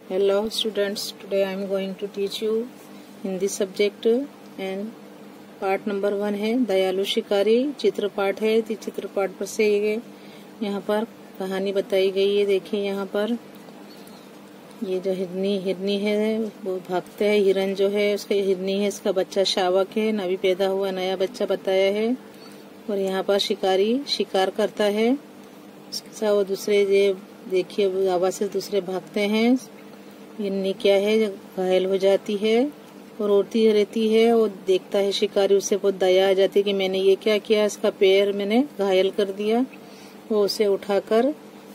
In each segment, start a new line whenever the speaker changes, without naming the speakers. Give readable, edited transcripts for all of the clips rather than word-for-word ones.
Hello students, today I am going to teach you Hindi subject and part number 1 है दयालु शिकारी। चित्र पाठ है। चित्र पाठ पर से ये यहाँ पर कहानी बताई गई है। देखिए यहाँ पर ये जो हिरनी है वो भागते हैं। हिरन जो है उसका हिरनी है, इसका बच्चा शावक है, अभी पैदा हुआ नया बच्चा बताया है। और यहाँ पर शिकारी शिकार करता है। उसके साथ वो दूसरे ये देखिए आवाज से दूसरे भागते हैं। हिरनी क्या है घायल हो जाती है और रोती रहती है। वो देखता है शिकारी, उसे बहुत दया आ जाती है कि मैंने ये क्या किया, इसका पैर मैंने घायल कर दिया। वो उसे उठाकर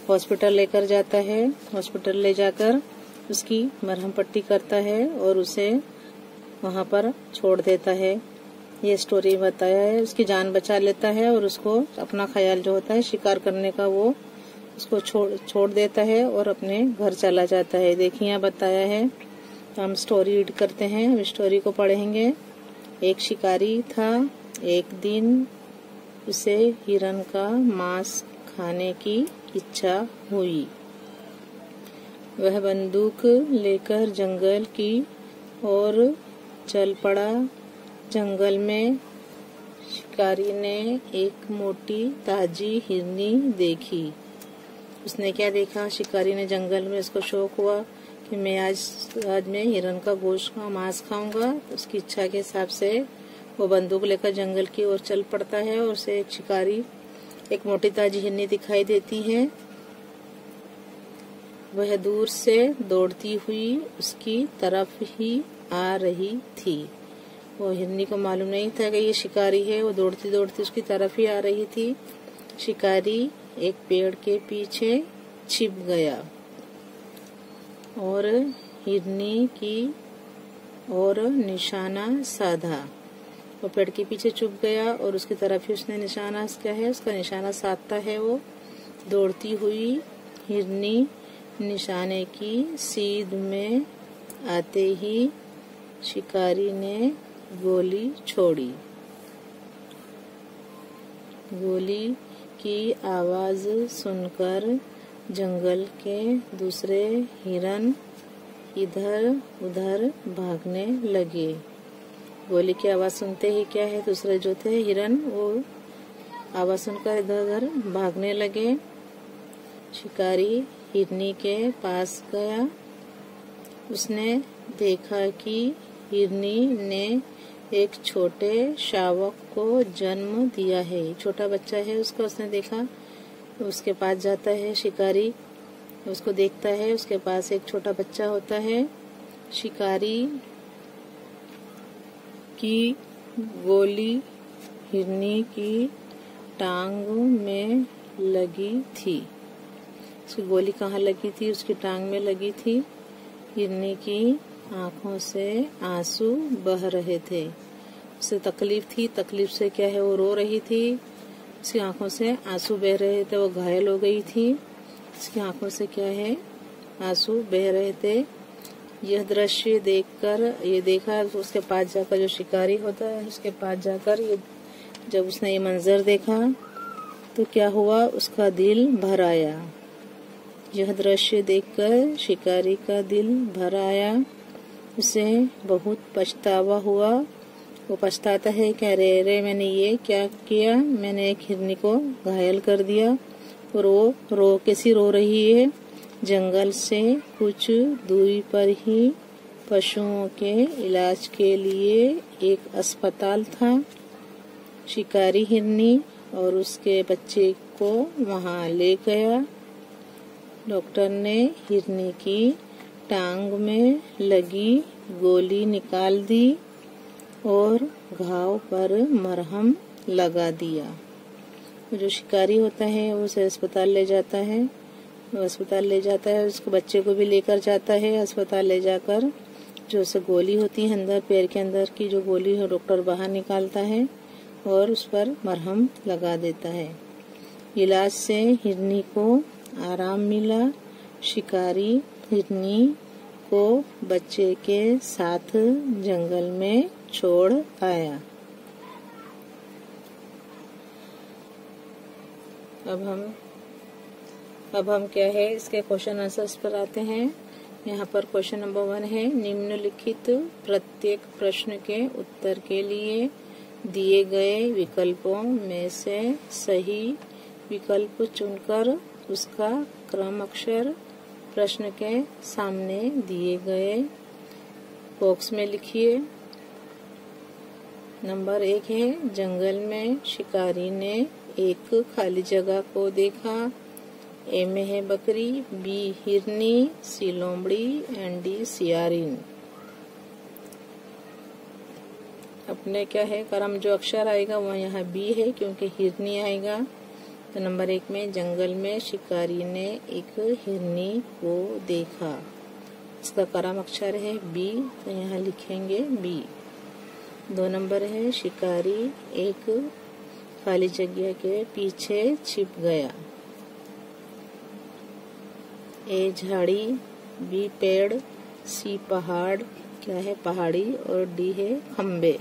हॉस्पिटल लेकर जाता है। हॉस्पिटल ले जाकर उसकी मरहम पट्टी करता है और उसे वहाँ पर छोड़ देता है। ये स्टोरी बताया है। उसकी जान बचा लेता है और उसको अपना ख्याल जो होता है शिकार करने का वो उसको छोड़ देता है और अपने घर चला जाता है। देखिए यहाँ बताया है। तो हम स्टोरी रीड करते हैं। हम स्टोरी को पढ़ेंगे। एक शिकारी था। एक दिन उसे हिरन का मांस खाने की इच्छा हुई। वह बंदूक लेकर जंगल की ओर चल पड़ा। जंगल में शिकारी ने एक मोटी ताजी हिरनी देखी। उसने क्या देखा, शिकारी ने जंगल में उसको शौक हुआ कि मैं आज मैं हिरन का गोश्त का मांस खाऊंगा। तो उसकी इच्छा के हिसाब से वो बंदूक लेकर जंगल की ओर चल पड़ता है और उसे एक शिकारी एक मोटी ताजी हिरनी दिखाई देती है। वह दूर से दौड़ती हुई उसकी तरफ ही आ रही थी। वो हिरनी को मालूम नहीं था कि ये शिकारी है। वो दौड़ती दौड़ती उसकी तरफ ही आ रही थी। शिकारी एक पेड़ के पीछे छिप गया और हिरनी की ओर निशाना साधा। वो पेड़ के पीछे छुप गया और उसकी तरफ ही उसने निशाना क्या है उसका निशाना साधता है। वो दौड़ती हुई हिरनी निशाने की सीध में आते ही शिकारी ने गोली छोड़ी। गोली की आवाज सुनकर जंगल के दूसरे हिरन इधर उधर भागने लगे। गोली की आवाज सुनते ही क्या है दूसरे जो थे हिरन वो आवाज सुनकर इधर उधर भागने लगे। शिकारी हिरनी के पास गया। उसने देखा कि हिरनी ने एक छोटे शावक को जन्म दिया है। छोटा बच्चा है उसका। उसने देखा, उसके पास जाता है शिकारी, उसको देखता है। उसके पास एक छोटा बच्चा होता है। शिकारी की गोली हिरनी की टांग में लगी थी। उसकी गोली कहाँ लगी थी? उसकी टांग में लगी थी। हिरनी की आंखों से आंसू बह रहे थे। उसे तकलीफ थी। तकलीफ से क्या है वो रो रही थी। उसकी आंखों से आंसू बह रहे थे। वो घायल हो गई थी। उसकी आंखों से क्या है आंसू बह रहे थे। यह दृश्य देखकर ये देखा उसके पास जाकर जो शिकारी होता है उसके पास जाकर ये जब उसने ये मंजर देखा तो क्या हुआ उसका दिल भर आया। यह दृश्य देखकर शिकारी का दिल भर आया। उसे बहुत पछतावा हुआ। वो पछताता है कि अरे मैंने ये क्या किया, मैंने एक हिरनी को घायल कर दिया। और वो कैसी रो रही है। जंगल से कुछ दूरी पर ही पशुओं के इलाज के लिए एक अस्पताल था। शिकारी हिरनी और उसके बच्चे को वहां ले गया। डॉक्टर ने हिरनी की टांग में लगी गोली निकाल दी और घाव पर मरहम लगा दिया। जो शिकारी होता है वो उसे अस्पताल ले जाता है। वो अस्पताल ले जाता है, उसको बच्चे को भी लेकर जाता है। अस्पताल ले जाकर जो उसे गोली होती है अंदर पैर के अंदर की जो गोली है डॉक्टर बाहर निकालता है और उस पर मरहम लगा देता है। इलाज से हिरनी को आराम मिला। शिकारी हिरनी को बच्चे के साथ जंगल में छोड़ आया। अब हम क्या है इसके क्वेश्चन आंसर्स पर आते हैं। यहाँ पर क्वेश्चन नंबर 1 है, निम्नलिखित प्रत्येक प्रश्न के उत्तर के लिए दिए गए विकल्पों में से सही विकल्प चुनकर उसका क्रम अक्षर प्रश्न के सामने दिए गए बॉक्स में लिखिए। नंबर 1 है, जंगल में शिकारी ने एक खाली जगह को देखा। ए में है बकरी, बी हिरनी, सी लोमड़ी एंड डी सियारिन। अपने क्या है क्रम जो अक्षर आएगा वह यहाँ बी है क्योंकि हिरनी आएगा। तो नंबर 1 में जंगल में शिकारी ने एक हिरनी को देखा, इसका क्रम अक्षर है बी, तो यहाँ लिखेंगे बी। 2 नंबर है, शिकारी एक खाली जगह के पीछे छिप गया। ए झाड़ी, बी पेड़, सी पहाड़, क्या है पहाड़ी, और डी है खम्बे।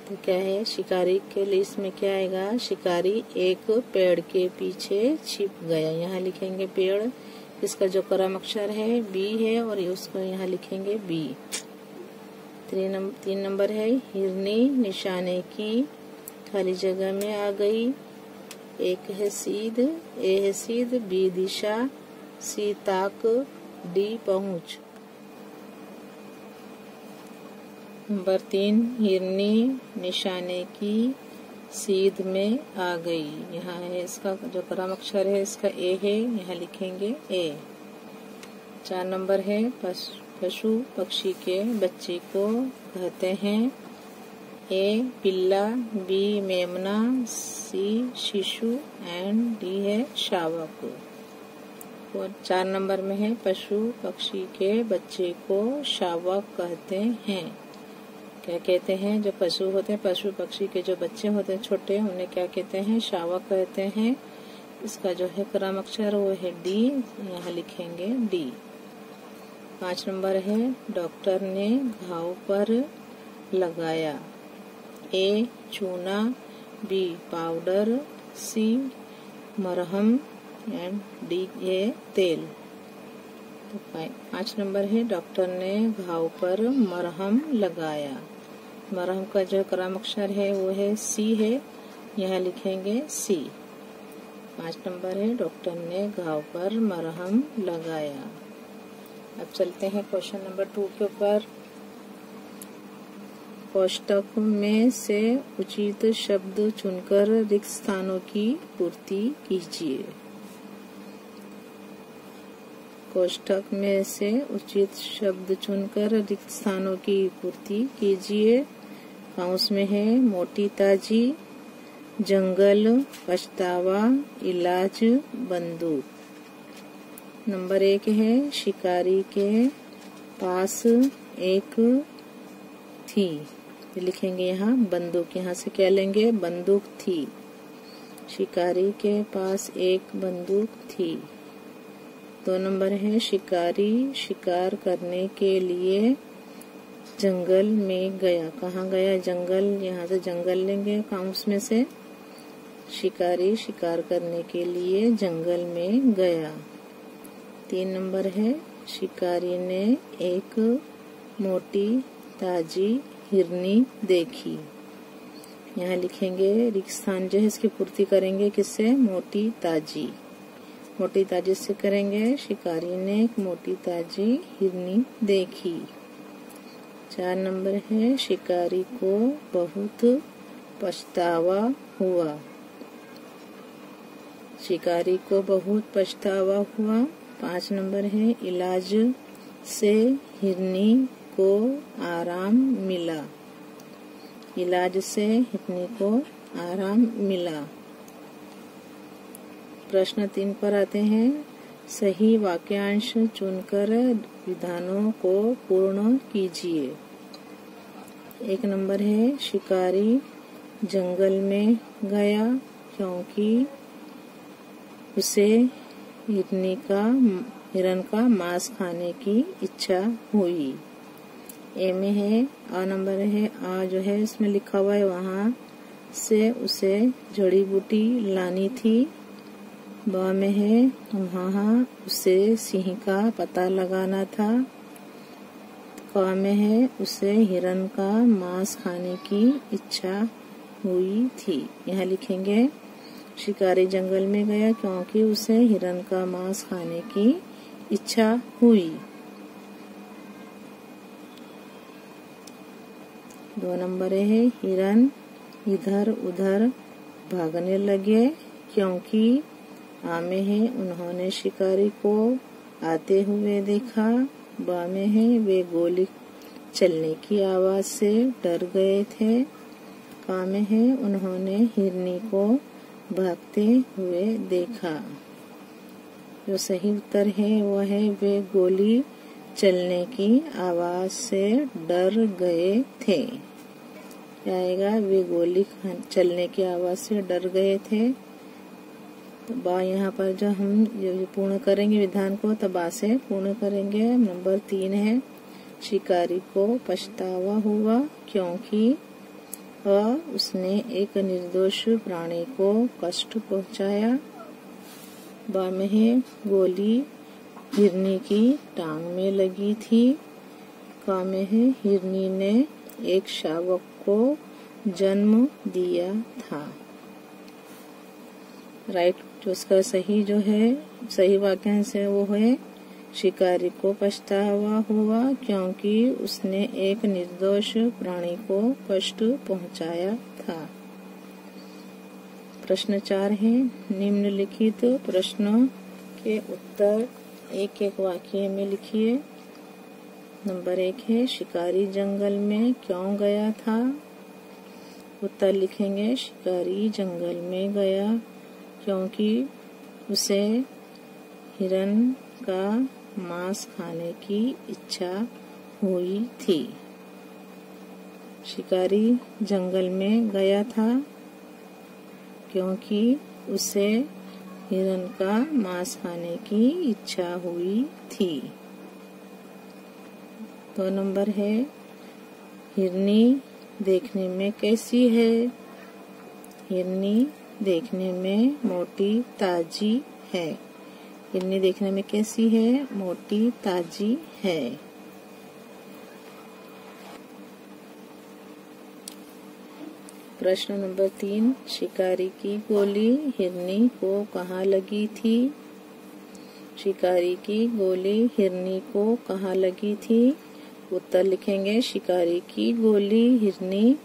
तो क्या है शिकारी के लिए इसमें क्या आएगा, शिकारी एक पेड़ के पीछे छिप गया, यहाँ लिखेंगे पेड़, इसका जो क्रम अक्षर है बी है और उसको यहाँ लिखेंगे बी। 3 नंबर है, हिरनी निशाने की खाली जगह में आ गई। एक है सीध, ए है सीध, बी दिशा, सी ताक, डी पहुंच। नंबर 3, हिरनी निशाने की सीध में आ गई, यहाँ है इसका जो क्रम अक्षर है इसका ए है, यहाँ लिखेंगे ए। 4 नंबर है, पशु पक्षी के बच्चे को कहते हैं। ए पिल्ला, बी मेमना, सी शिशु एंड डी है शावक। और 4 नंबर में है, पशु पक्षी के बच्चे को शावक कहते हैं। क्या कहते हैं, जो पशु होते हैं, पशु पक्षी के जो बच्चे होते हैं छोटे, उन्हें क्या कहते हैं, शावक कहते हैं। इसका जो है क्रम अक्षर वो है डी, यहाँ लिखेंगे डी। 5 नंबर है, डॉक्टर ने घाव पर लगाया। ए चूना, बी पाउडर, सी मरहम एंड डी है तेल। तो 5 नंबर है, डॉक्टर ने घाव पर मरहम लगाया। मरहम का जो क्रम अक्षर है वो है सी है, यहाँ लिखेंगे सी। 5 नंबर है, डॉक्टर ने घाव पर मरहम लगाया। अब चलते हैं क्वेश्चन नंबर 2 के ऊपर। कोष्ठक में से उचित शब्द चुनकर रिक्त स्थानों की पूर्ति कीजिए। कोष्ठक में से उचित शब्द चुनकर रिक्त स्थानों की पूर्ति कीजिए। काउंस में है मोटी ताजी, जंगल, पछतावा, इलाज, बंदूक। नंबर 1 है, शिकारी के पास एक थी, लिखेंगे यहाँ बंदूक, यहाँ से क्या लेंगे, बंदूक थी। शिकारी के पास एक बंदूक थी। 2 नंबर है, शिकारी शिकार करने के लिए जंगल में गया। कहाँ गया, जंगल, यहाँ से जंगल लेंगे काउंस में से। शिकारी शिकार करने के लिए जंगल में गया। 3 नंबर है, शिकारी ने एक मोटी ताजी हिरनी देखी। यहाँ लिखेंगे रिक्त स्थान जो है इसकी पूर्ति करेंगे किससे, मोटी ताजी। मोटी ताजी से करेंगे, शिकारी ने एक मोटी ताजी हिरनी देखी। 4 नंबर है, शिकारी को बहुत पछतावा हुआ। शिकारी को बहुत पछतावा हुआ। 5 नंबर है, इलाज से हिरनी को आराम मिला। इलाज से हिरनी को आराम मिला। प्रश्न 3 पर आते हैं। सही वाक्यांश चुनकर विधानों को पूर्ण कीजिए। 1 नंबर है, शिकारी जंगल में गया क्योंकि उसे हिरन का मांस खाने की इच्छा हुई। ए में है, आ नंबर है, आ जो है इसमें लिखा हुआ है वहाँ से उसे जड़ी बूटी लानी थी। ब में है वहाँ उसे सिंह का पता लगाना था। क में है उसे हिरन का मांस खाने की इच्छा हुई थी। यहाँ लिखेंगे शिकारी जंगल में गया क्योंकि उसे हिरन का मांस खाने की इच्छा हुई। 2 नंबर है हिरन इधर उधर भागने लगे क्योंकि आ में है उन्होंने शिकारी को आते हुए देखा। ब में है वे गोली चलने की आवाज से डर गए थे। क में है उन्होंने हिरनी को भागते हुए देखा। जो सही उत्तर है वह है वे गोली चलने की आवाज से डर गए थे। क्या आएगा? वे गोली चलने की आवाज से डर गए थे। तो बा यहाँ पर जो हम पूर्ण करेंगे विधान को तो बा से पूर्ण करेंगे। नंबर 3 है शिकारी को पछतावा हुआ क्योंकि उसने एक निर्दोष प्राणी को कष्ट पहुंचाया। बा में है गोली हिरनी की टांग में लगी थी। क में है हिरनी ने एक शावक को जन्म दिया था। राइट जो उसका सही वाक्यांश है वो है शिकारी को पछतावा हुआ क्योंकि उसने एक निर्दोष प्राणी को कष्ट पहुंचाया था। प्रश्न 4 है निम्नलिखित प्रश्नों के उत्तर एक एक वाक्य में लिखिए। नंबर 1 है शिकारी जंगल में क्यों गया था? उत्तर लिखेंगे शिकारी जंगल में गया क्योंकि उसे हिरन का मांस खाने की इच्छा हुई थी। शिकारी जंगल में गया था क्योंकि उसे हिरन का मांस खाने की इच्छा हुई थी। 2 नंबर है हिरनी देखने में कैसी है? हिरनी देखने में मोटी ताजी है। हिरनी देखने में कैसी है? मोटी ताजी है। प्रश्न नंबर 3 शिकारी की गोली हिरनी को कहाँ लगी थी? शिकारी की गोली हिरनी को कहाँ लगी थी? उत्तर लिखेंगे शिकारी की गोली हिरनी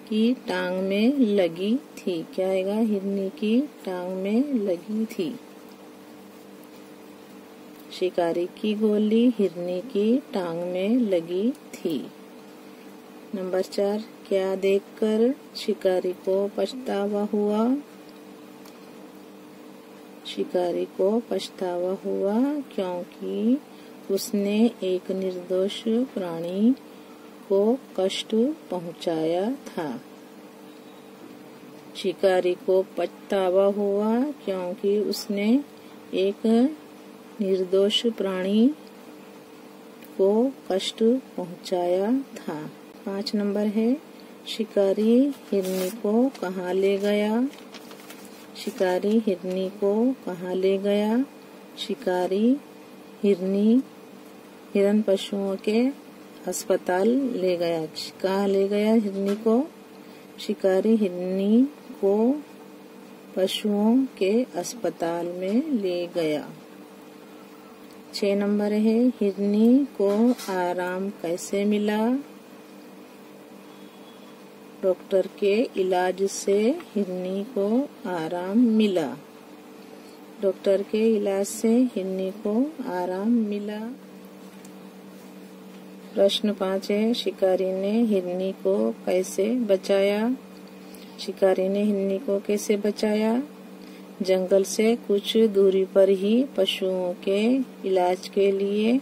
की टांग में लगी थी। क्या आएगा? हिरनी की टांग में लगी थी। शिकारी की गोली हिरनी की टांग में लगी थी। नंबर 4 क्या देखकर शिकारी को पछतावा हुआ? शिकारी को पछतावा हुआ क्योंकि उसने एक निर्दोष प्राणी को कष्ट पहुंचाया था। शिकारी को पछतावा हुआ क्योंकि उसने एक निर्दोष प्राणी को कष्ट पहुंचाया था। 5 नंबर है शिकारी हिरनी को कहाँ ले गया? शिकारी हिरनी को कहाँ ले गया? शिकारी हिरन पशुओं के अस्पताल ले गया। कहाँ ले गया हिरनी को? शिकारी हिरनी को पशुओं के अस्पताल में ले गया। 6 नंबर है हिरनी को आराम कैसे मिला? डॉक्टर के इलाज से हिरनी को आराम मिला। डॉक्टर के इलाज से हिरनी को आराम मिला। प्रश्न 5 है शिकारी ने हिरनी को कैसे बचाया? शिकारी ने हिरनी को कैसे बचाया? जंगल से कुछ दूरी पर ही पशुओं के इलाज के लिए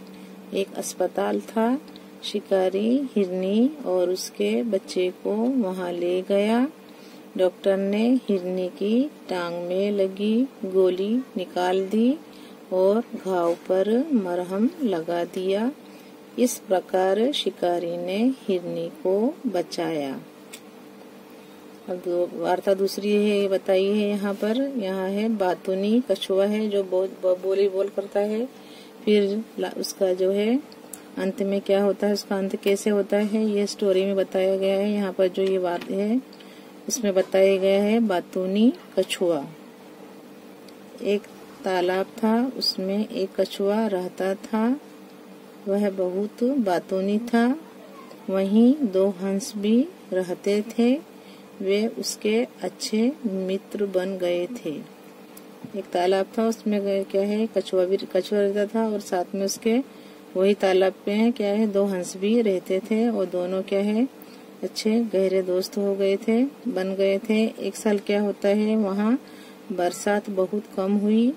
एक अस्पताल था। शिकारी हिरनी और उसके बच्चे को वहां ले गया। डॉक्टर ने हिरनी की टांग में लगी गोली निकाल दी और घाव पर मरहम लगा दिया। इस प्रकार शिकारी ने हिरनी को बचाया। अब वार्ता दूसरी है, ये बताई है यहाँ पर। यहाँ है बातूनी कछुआ है जो बहुत बोली बोल करता है। फिर उसका जो है अंत में क्या होता है, उसका अंत कैसे होता है, ये स्टोरी में बताया गया है। यहाँ पर जो ये बात है इसमें बताया गया है बातूनी कछुआ। एक तालाब था, उसमें एक कछुआ रहता था। वह बहुत बातूनी था। वहीं 2 हंस भी रहते थे। वे उसके अच्छे मित्र बन गए थे। एक तालाब था, उसमें क्या है कछुआ रहता था और साथ में उसके वही तालाब पे क्या है 2 हंस भी रहते थे और दोनों क्या है अच्छे गहरे दोस्त हो गए थे, बन गए थे। एक साल क्या होता है वहाँ बरसात बहुत कम हुई।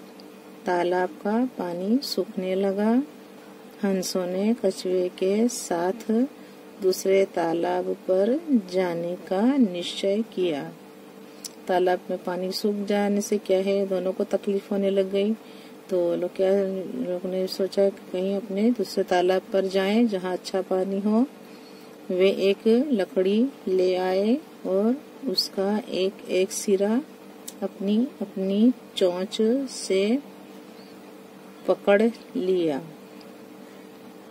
तालाब का पानी सूखने लगा। हंसों ने कछुए के साथ दूसरे तालाब पर जाने का निश्चय किया। तालाब में पानी सूख जाने से क्या है दोनों को तकलीफ होने लग गई। तो लोग ने सोचा कि कहीं अपने दूसरे तालाब पर जाएं जहां अच्छा पानी हो। वे एक लकड़ी ले आए और उसका एक सिरा अपनी अपनी चोंच से पकड़ लिया।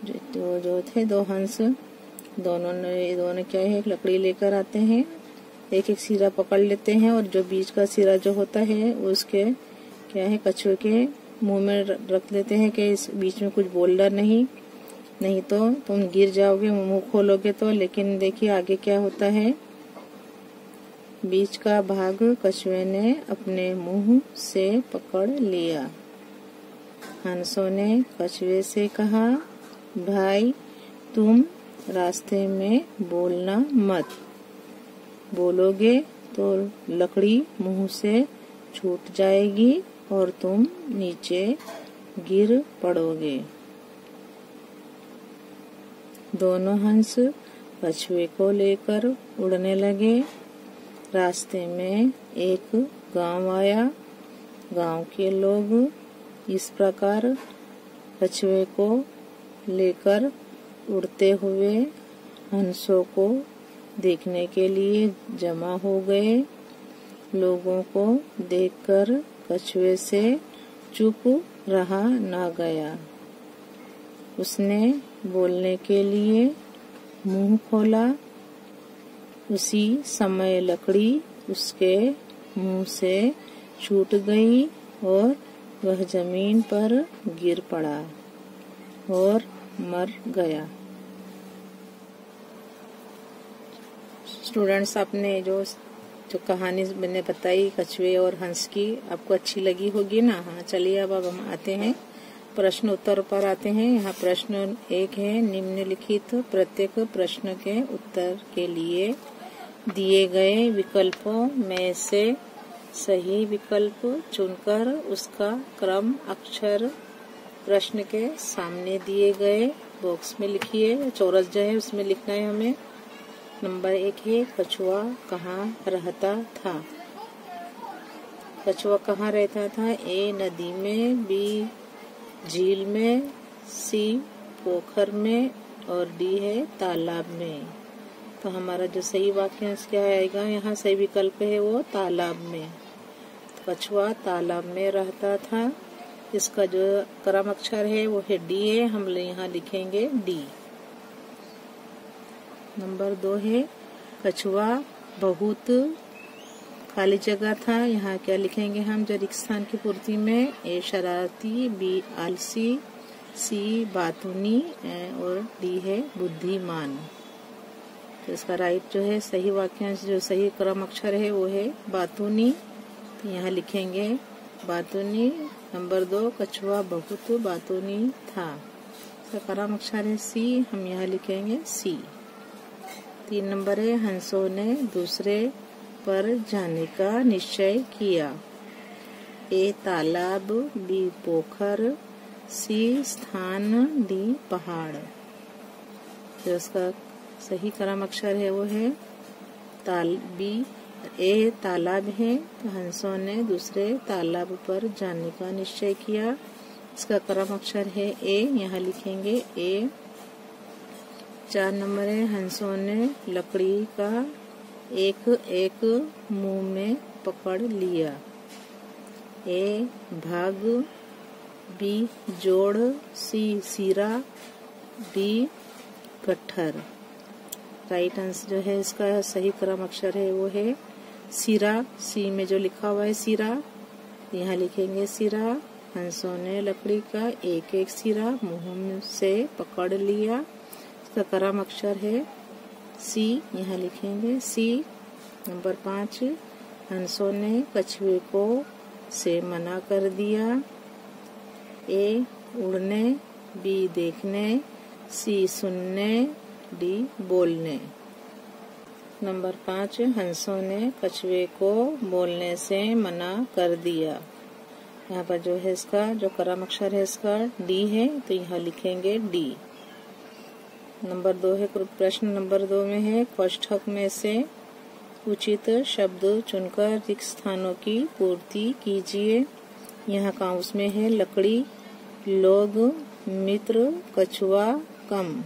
जो थे 2 हंस दोनों क्या है एक लकड़ी लेकर आते हैं, एक सिरा पकड़ लेते हैं और जो बीच का सिरा जो होता है उसके क्या है कछुए के मुंह में रख देते हैं कि इस बीच में कुछ बोल्डर नहीं तो तुम गिर जाओगे मुंह खोलोगे तो। लेकिन देखिए आगे क्या होता है। बीच का भाग कछुए ने अपने मुंह से पकड़ लिया। हंसों ने कछुए से कहा, भाई तुम रास्ते में बोलना मत। बोलोगे तो लकड़ी मुंह से छूट जाएगी और तुम नीचे गिर पड़ोगे। दोनों हंस कछुए को लेकर उड़ने लगे। रास्ते में एक गांव आया। गांव के लोग इस प्रकार कछुए को लेकर उड़ते हुए हंसों को देखने के लिए जमा हो गए। लोगों को देखकर कछुए से चुप रहा न गया। उसने बोलने के लिए मुंह खोला। उसी समय लकड़ी उसके मुंह से छूट गई और वह जमीन पर गिर पड़ा और मर गया। स्टूडेंट्स, आपने जो कहानी मैंने बताई कछुए और हंस की आपको अच्छी लगी होगी ना। हाँ, चलिए अब हम आते हैं प्रश्न उत्तर पर आते हैं। यहाँ प्रश्न 1 है, निम्नलिखित प्रत्येक प्रश्न के उत्तर के लिए दिए गए विकल्पों में से सही विकल्प चुनकर उसका क्रम अक्षर प्रश्न के सामने दिए गए बॉक्स में लिखिए। चौरस जो है उसमें लिखना है हमें। नंबर 1 है, कछुआ कहाँ रहता था। कछुआ कहाँ रहता था? ए नदी में, बी झील में, सी पोखर में और डी है तालाब में। तो हमारा जो सही वाक्यांश क्या आएगा, यहाँ सही विकल्प है वो तालाब में। तो कछुआ तालाब में रहता था। इसका जो क्रम अक्षर है वो है डी है, हम यहाँ लिखेंगे डी। नंबर 2 है, कछुआ बहुत खाली जगह था। यहाँ क्या लिखेंगे हम जो रिक्त स्थान की पूर्ति में? ए शरारती, बी आलसी, सी बातूनी और डी है बुद्धिमान। तो इसका राइट जो है सही वाक्यांश जो सही क्रम अक्षर है वो है बातूनी। तो यहाँ लिखेंगे बातूनी। नंबर 2, कछुआ बहुत बातूनी था। इसका क्रम अक्षर है सी, हम यहाँ लिखेंगे सी। 3 नंबर है, हंसों ने दूसरे पर जाने का निश्चय किया। ए तालाब, बी पोखर, सी स्थान, डी पहाड़। तो इसका सही क्रम अक्षर है वो है बी। ए तालाब है, तो हंसों ने दूसरे तालाब पर जाने का निश्चय किया। इसका क्रम अक्षर है ए, यहाँ लिखेंगे ए। 4 नंबर है, हंसों ने लकड़ी का एक एक मुंह में पकड़ लिया। ए भाग, बी जोड़, सी सिरा, डी गट्ठर। राइट आंसर जो है इसका सही क्रम अक्षर है वो है सिरा। सी में जो लिखा हुआ है सिरा, यहाँ लिखेंगे सिरा। हंसों ने लकड़ी का एक एक सिरा मुंह से पकड़ लिया, इसका क्रम अक्षर है सी, यहाँ लिखेंगे सी। नंबर 5, हंसों ने कछुए को से मना कर दिया। ए उड़ने, बी देखने, सी सुनने, डी बोलने। नंबर 5, हंसों ने कछुए को बोलने से मना कर दिया। यहाँ पर जो है इसका जो क्रम अक्षर है इसका डी है, तो यहाँ लिखेंगे डी। नंबर 2 है प्रश्न नंबर 2 में है कोष्ठक में से उचित शब्द चुनकर रिक्त स्थानों की पूर्ति कीजिए। यहाँ का उसमें है लकड़ी, लोग, मित्र, कछुआ, कम।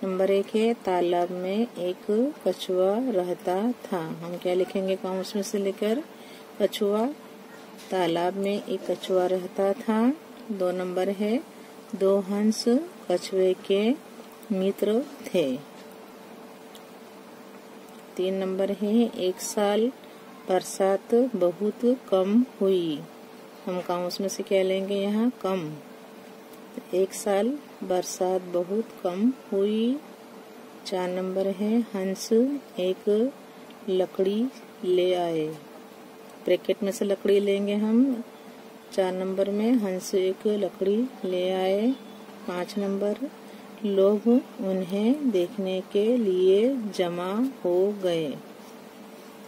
नंबर 1 है तालाब में एक कछुआ रहता था। हम क्या लिखेंगे काउंस में से लेकर कछुआ। तालाब में एक कछुआ रहता था। 2 नंबर है 2 हंस कछुए के मित्र थे। 3 नंबर है 1 साल बरसात बहुत कम हुई। हम काउंस में से क्या लेंगे यहाँ कम। 1 साल बरसात बहुत कम हुई। 4 नंबर है हंस एक लकड़ी ले आए। ब्रैकेट में से लकड़ी लेंगे हम। 4 नंबर में हंस एक लकड़ी ले आए। 5 नंबर लोग उन्हें देखने के लिए जमा हो गए।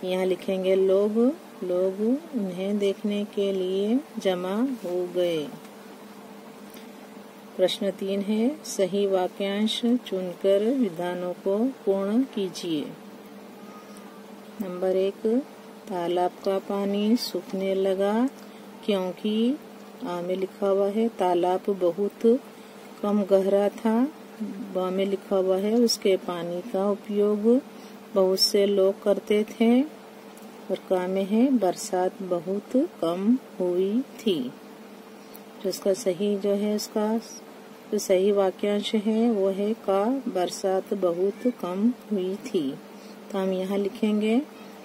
यहाँ लिखेंगे लोग, लोग उन्हें देखने के लिए जमा हो गए। प्रश्न 3 है सही वाक्यांश चुनकर विधानों को पूर्ण कीजिए। नंबर 1, तालाब का पानी सूखने लगा क्योंकि आ में लिखा हुआ है तालाब बहुत कम गहरा था। ब में लिखा हुआ है उसके पानी का उपयोग बहुत से लोग करते थे। और का में है बरसात बहुत कम हुई थी। जो इसका सही जो है इसका जो सही वाक्यांश है वो है का बरसात बहुत कम हुई थी। तो हम यहाँ लिखेंगे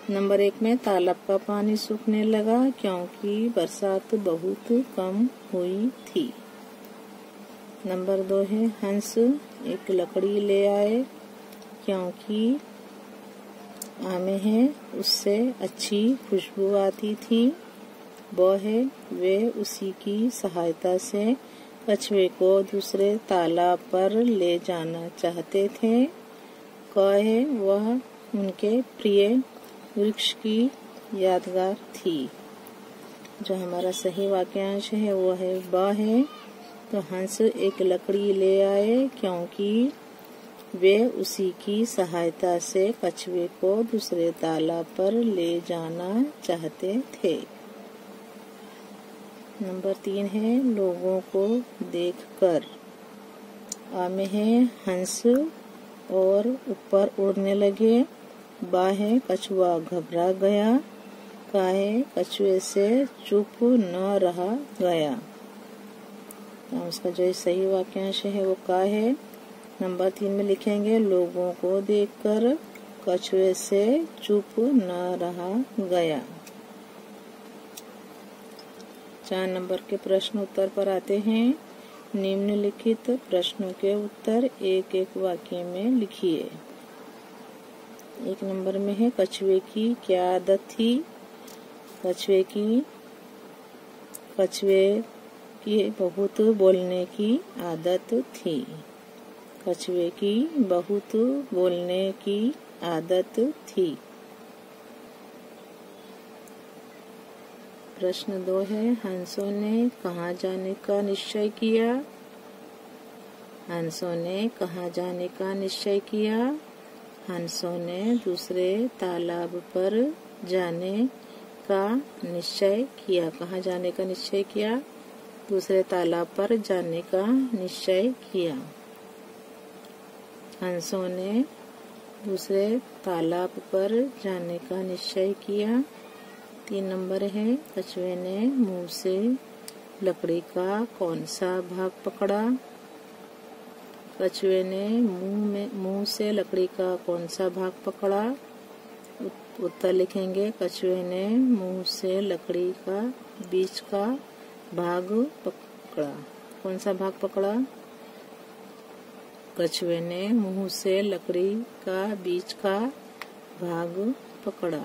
नंबर 1 में तालाब का पानी सूखने लगा क्योंकि बरसात बहुत कम हुई थी। नंबर 2 है हंस एक लकड़ी ले आए क्योंकि आमे है उससे अच्छी खुशबू आती थी। ब है वे उसी की सहायता से कछुए को दूसरे तालाब पर ले जाना चाहते थे। क है वह उनके प्रिय वृक्ष की यादगार थी। जो हमारा सही वाक्यांश है वो है ब है। तो हंस एक लकड़ी ले आए क्योंकि वे उसी की सहायता से कछुए को दूसरे तालाब पर ले जाना चाहते थे। नंबर 3 है लोगों को देखकर। आ में है हंस और ऊपर उड़ने लगे। बा है कछुआ घबरा गया। का है कछुए से चुप न रहा गया। तो उसका जो सही वाक्यांश है वो का है। नंबर 3 में लिखेंगे लोगों को देखकर कछुए से चुप न रहा गया। 4 नंबर के प्रश्न उत्तर पर आते हैं। निम्नलिखित प्रश्नों के उत्तर एक एक वाक्य में लिखिए। 1 नंबर में है कछुए की क्या आदत थी। कछुए की बहुत बोलने की आदत थी। कछुए की बहुत बोलने की आदत थी। प्रश्न 2 है हंसों ने कहाँ जाने का निश्चय किया। हंसों ने कहाँ जाने का निश्चय किया। हंसों ने दूसरे तालाब पर जाने का निश्चय किया। कहाँ जाने का निश्चय किया। दूसरे तालाब पर जाने का निश्चय किया। हंसों ने दूसरे तालाब पर जाने का निश्चय किया। 3 नंबर है, कछुए ने मुंह से लकड़ी का कौन सा भाग पकड़ा? कछुए ने मुंह से लकड़ी का कौन सा भाग पकड़ा? उत्तर लिखेंगे, कछुए ने मुंह से लकड़ी का बीच का भाग पकड़ा। कौन सा भाग पकड़ा? कछुए ने मुंह से लकड़ी का बीच का भाग पकड़ा।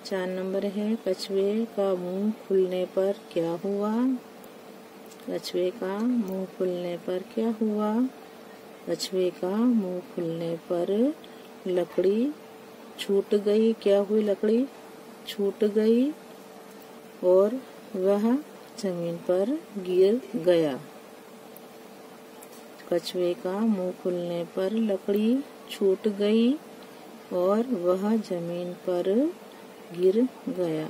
4 नंबर है, कछुए का मुंह खुलने पर क्या हुआ? कछुए का मुंह खुलने पर क्या हुआ? कछुए का मुंह खुलने पर लकड़ी छूट गई। क्या हुई? लकड़ी छूट गई और वह जमीन पर गिर गया। कछुए का मुंह खुलने पर लकड़ी छूट गई और वह जमीन पर गिर गया।